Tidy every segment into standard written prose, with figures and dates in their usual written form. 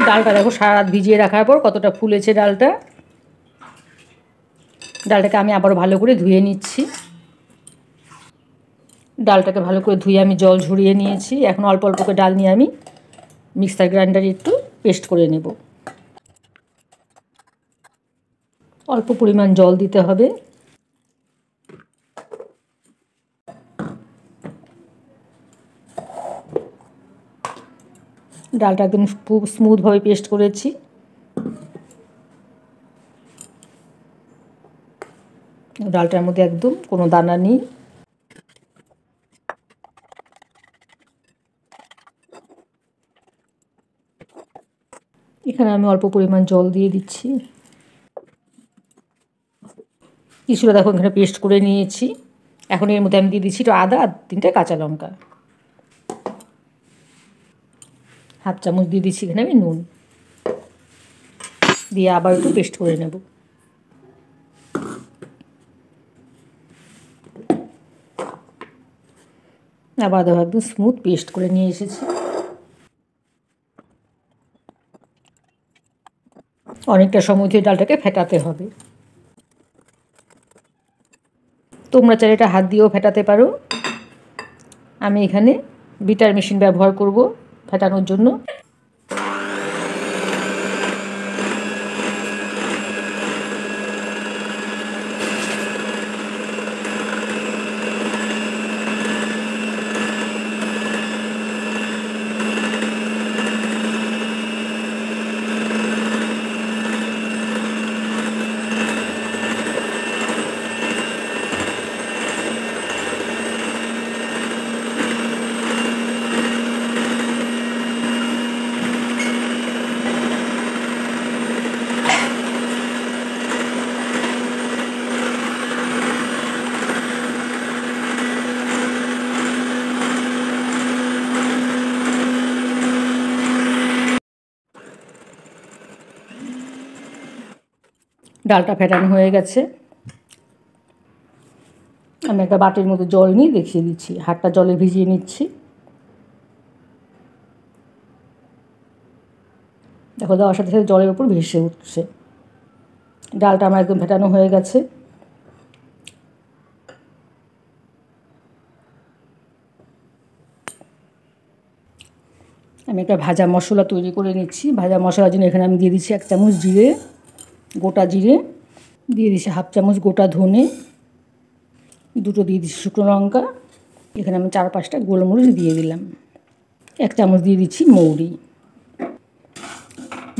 ডালটা দেখো সারা রাত ভিজিয়ে রাখার পর কতটা ফুলেছে ডালটা। ডালটাকে আমি আবার ভালো করে ধুয়ে নিচ্ছি। ডালটাকে ভালো করে ধুয়ে আমি জল ঝরিয়ে নিয়েছি। এখন অল্প অল্প করে ডাল নিয়ে আমি মিক্সার গ্রাইন্ডারে একটু পেস্ট করে নেব। অল্প পরিমাণ জল দিতে হবে। ডালটা একদম খুব স্মুথভাবে পেস্ট করেছি। ডালটার মধ্যে একদম কোনো দানা নেই। এখানে আমি অল্প পরিমাণ জল দিয়ে দিচ্ছি। কিছুটা দেখো এখানে পেস্ট করে নিয়েছি। এখন এর মধ্যে আমি দিয়ে দিচ্ছি একটু আদা আর 3টে কাঁচা লঙ্কা। হাফ চামচ দিয়ে দিচ্ছি এখানে আমি নুন, দিয়ে আবার একটু পেস্ট করে নেব। আবার দেখো একদম স্মুথ পেস্ট করে নিয়ে এসেছি। অনেকটা সময় ধরে ডালটাকে ফেটাতে হবে। তোমরা চাইলে এটা হাত দিয়েও ফেটাতে পারো। আমি এখানে বিটার মেশিন ব্যবহার করব ফেটানোর জন্য। ডালটা ফেটানো হয়ে গেছে। আমি একটা বাটির মধ্যে জল নিয়ে দেখিয়ে দিচ্ছি। হাতটা জলে ভিজিয়ে নিচ্ছি। দেখো দেওয়ার সাথে সাথে জলের উপর ভেসে উঠছে। ডালটা আমার একদম ফেটানো হয়ে গেছে। আমি একটা ভাজা মশলা তৈরি করে নিচ্ছি। ভাজা মশলার জন্য এখানে আমি দিয়ে দিচ্ছি 1 চামচ জিরে, গোটা জিরে, দিয়ে দিচ্ছি হাফ চামচ গোটা ধনে, 2টো দিয়ে দিচ্ছি শুকনো লঙ্কা, এখানে আমি 4-5টা গোলমরিচ দিয়ে দিলাম, 1 চামচ দিয়ে দিচ্ছি মৌরি।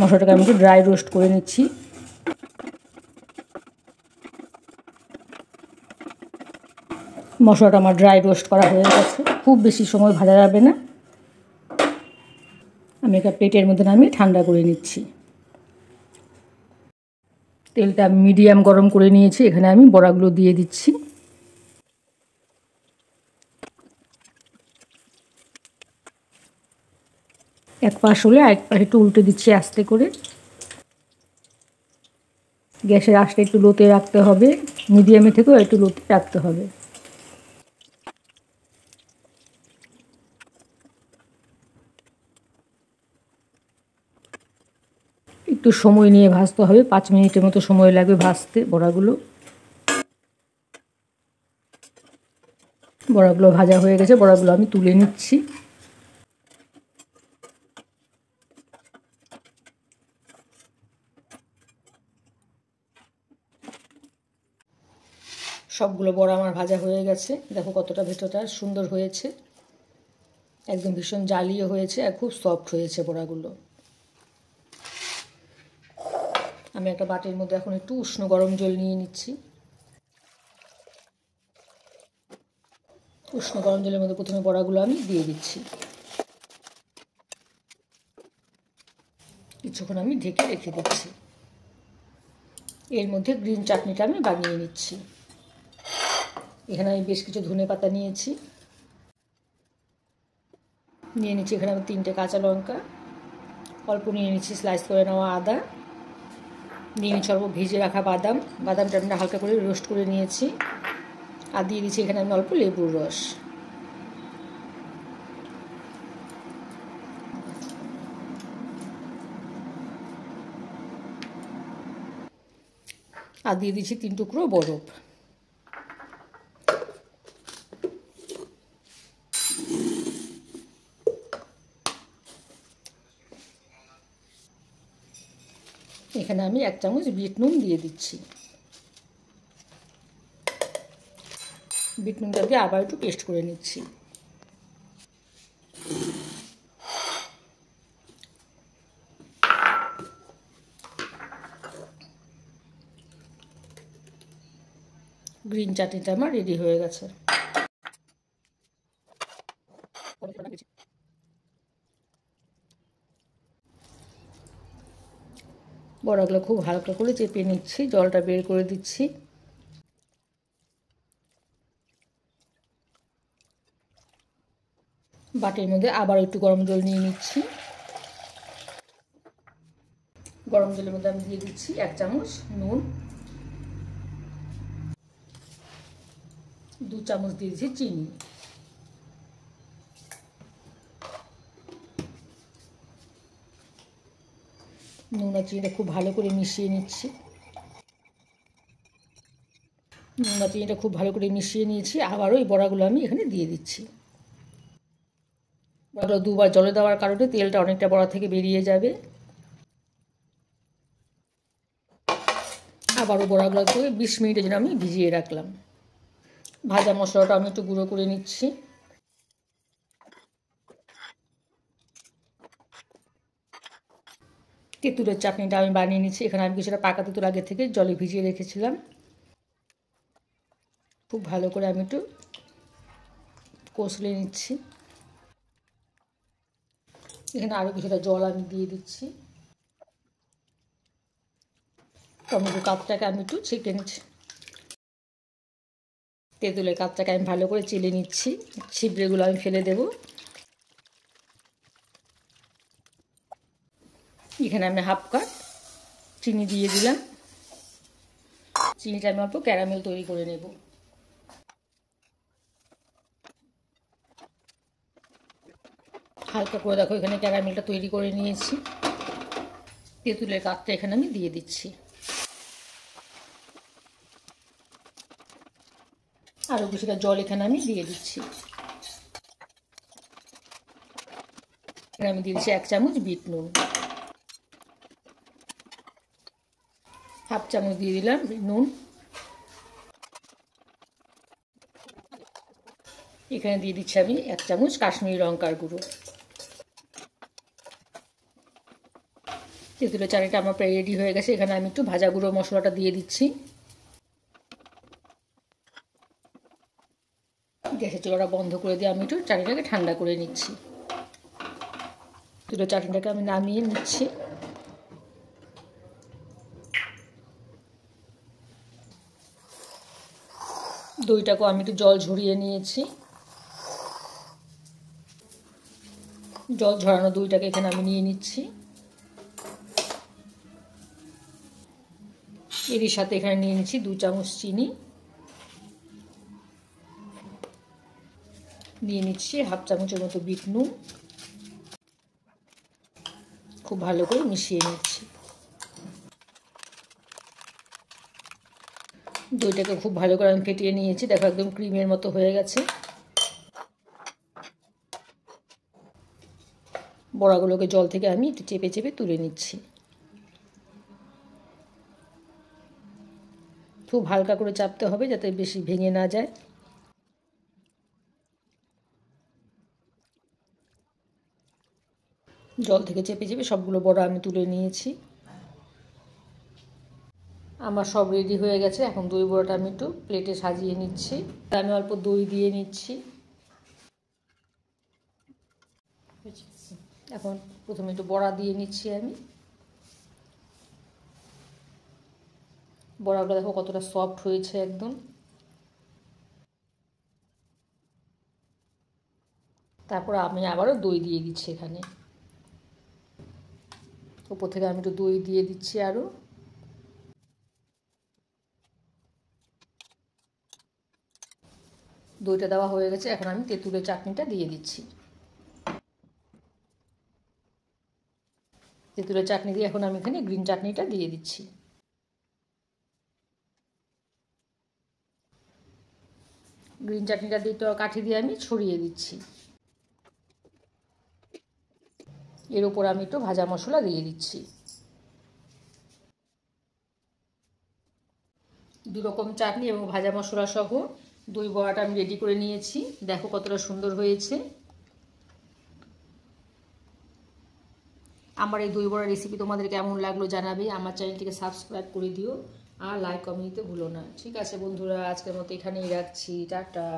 মশলাটাকে আমি একটু ড্রাই রোস্ট করে নিচ্ছি। মশলাটা আমার ড্রাই রোস্ট করা হয়ে গেছে। খুব বেশি সময় ভাজা যাবে না। আমি একটা প্লেটের মধ্যে নামিয়ে ঠান্ডা করে নিচ্ছি। তেলটা আমি মিডিয়াম গরম করে নিয়েছি। এখানে আমি বড়াগুলো দিয়ে দিচ্ছি। এক পাশ হলে আরেক পাশ একটু উল্টে দিচ্ছি আস্তে করে। গ্যাসের আঁচটা একটু লোতে রাখতে হবে, মিডিয়ামে থেকেও একটু লোতে রাখতে হবে। একটু সময় নিয়ে ভাজতে হবে, 5 মিনিটের মতো সময় লাগবে ভাজতে বড়াগুলো। বড়াগুলো ভাজা হয়ে গেছে। বড়াগুলো আমি তুলে নিচ্ছি। সবগুলো বড়া আমার ভাজা হয়ে গেছে। দেখো কতটা ভেতরটা সুন্দর হয়েছে, একদম ভীষণ জালিও হয়েছে আর খুব সফট হয়েছে বড়াগুলো। আমি একটা বাটির মধ্যে এখন একটু উষ্ণ গরম জল নিয়ে নিচ্ছি। উষ্ণ গরম জলের মধ্যে প্রথমে বড়াগুলো আমি দিয়ে দিচ্ছি। কিছুক্ষণ আমি ঢেকে রেখে দিচ্ছি। এর মধ্যে গ্রিন চাটনিটা আমি বানিয়ে নিচ্ছি। এখানে আমি বেশ কিছু ধনেপাতা নিয়েছি। নিয়ে নিচ্ছি এখানে আমি 3টে কাঁচা লঙ্কা, অল্প নিয়ে নিচ্ছি স্লাইস করে নেওয়া আদা, নিয়ে নিচ্ছি অল্প ভিজে রাখা বাদাম। বাদামটা আমি হালকা করে রোস্ট করে নিয়েছি। আর দিয়ে দিচ্ছি এখানে আমি অল্প লেবুর রস। আর দিয়ে দিচ্ছি 3 টুকরো বরফ। এখানে আমি 1 চামচ বিট নুন দিয়ে দিচ্ছি। বিট নুনটা দিয়ে আবার একটু পেস্ট করে নিচ্ছি। গ্রিন চাটনিটা আমার রেডি হয়ে গেছে। বড়াগুলো খুব হালকা করে চেপে নিচ্ছি, জলটা বের করে দিচ্ছি। বাটির মধ্যে আবার একটু গরম জল নিয়ে নিচ্ছি। গরম জলের মধ্যে আমি দিয়ে দিচ্ছি 1 চামচ নুন, 2 চামচ দিয়ে দিচ্ছি চিনি। নুন আর চিনিটা খুব ভালো করে মিশিয়ে নিচ্ছি। নুন আর চিনিটা খুব ভালো করে মিশিয়ে নিয়েছি। আবারও এই বড়াগুলো আমি এখানে দিয়ে দিচ্ছি। বড়াগুলো 2বার জলে দেওয়ার কারণে তেলটা অনেকটা বড়া থেকে বেরিয়ে যাবে। আবারও বড়াগুলোকে 20 মিনিটের জন্য আমি ভিজিয়ে রাখলাম। ভাজা মশলাটা আমি একটু গুঁড়ো করে নিচ্ছি। তেঁতুলের চাটনিটা আমি বানিয়ে নিচ্ছি। এখানে আমি কিছুটা পাকা তেঁতুল আগে থেকে জলে ভিজিয়ে রেখেছিলাম। খুব ভালো করে আমি একটু কষলে নিচ্ছি। এখানে আরও কিছুটা জল আমি দিয়ে দিচ্ছি। টমেটো কাপটাকে আমি একটু ছেঁকে নিচ্ছি। তেঁতুলের কাপটাকে আমি ভালো করে চেলে নিচ্ছি। ছিবড়েগুলো আমি ফেলে দেব। এখানে আমি 1/2 কাপ চিনি দিয়ে দিলাম। চিনিটা আমি অল্প ক্যারামেল তৈরি করে নেব। হালকা করে দেখো এখানে ক্যারামেলটা তৈরি করে নিয়েছি। তেঁতুলের কাপটা এখানে আমি দিয়ে দিচ্ছি। আরও কিছুটা জল এখানে আমি দিয়ে দিচ্ছি। এখানে আমি দিয়ে দিচ্ছি 1 চামচ বিট নুন, 1/2 চামচ দিয়ে দিলাম নুন। এখানে দিয়ে দিচ্ছি আমি 1 চামচ কাশ্মীরি লঙ্কার গুঁড়ো। তেঁতুলের চাটনিটা আমার প্রায় রেডি হয়ে গেছে। এখানে আমি একটু ভাজা গুঁড়ো মশলাটা দিয়ে দিচ্ছি। গ্যাসের চুলাটা বন্ধ করে দিয়ে আমি একটু চাটনিটাকে ঠান্ডা করে নিচ্ছি। তেঁতুলের চাটনিটাকে আমি নামিয়ে নিচ্ছি। দইটাকেও আমি একটু জল ঝরিয়ে নিয়েছি। জল ঝরানো দইটাকে এখানে আমি নিয়ে নিচ্ছি। এরই সাথে এখানে নিয়ে নিচ্ছি 2 চামচ চিনি, নিয়ে নিচ্ছি 1/2 চামচের মতো বিট নুন। খুব ভালো করে মিশিয়ে নিচ্ছি। দইটাকে খুব ভালো করে আমি ফেটিয়ে নিয়েছি। দেখো একদম ক্রিমের মতো হয়ে গেছে। বড়াগুলোকে জল থেকে আমি একটু চেপে চেপে তুলে নিচ্ছি। খুব হালকা করে চাপতে হবে যাতে বেশি ভেঙে না যায়। জল থেকে চেপে চেপে সবগুলো বড়া আমি তুলে নিয়েছি। আমার সব রেডি হয়ে গেছে। এখন দই বড়াটা আমি একটু প্লেটে সাজিয়ে নিচ্ছি। আমি অল্প দই দিয়ে নিচ্ছি। এখন প্রথমে একটু বড়া দিয়ে নিচ্ছি আমি। বড়াগুলো দেখো কতটা সফট হয়েছে একদম। তারপর আমি আবারও দই দিয়ে দিচ্ছি এখানে। উপর থেকে আমি একটু দই দিয়ে দিচ্ছি আরও। দইটা দেওয়া হয়ে গেছে। এখন আমি তেঁতুলের চাটনিটা দিয়ে দিচ্ছি। তেঁতুলের চাটনি দিয়ে এখন আমি এখানে গ্রিন চাটনিটা দিয়ে দিচ্ছি। গ্রিন চাটনিটা দিয়ে তো কাঠি দিয়ে আমি ছড়িয়ে দিচ্ছি। এর উপর আমি একটু ভাজা মশলা দিয়ে দিচ্ছি। 2 রকম চাটনি এবং ভাজা মশলা সহ দই বড়াটা আমি রেডি করে নিয়েছি। দেখো কতটা সুন্দর হয়েছে। আমার এই দই বড়া রেসিপি তোমাদের কেমন লাগলো জানাবে। আমার চ্যানেলটিকে সাবস্ক্রাইব করে দিও আর লাইক কমেন্ট দিতে ভুলো না। ঠিক আছে বন্ধুরা, আজকের মতো এখানেই রাখছি। টাটা।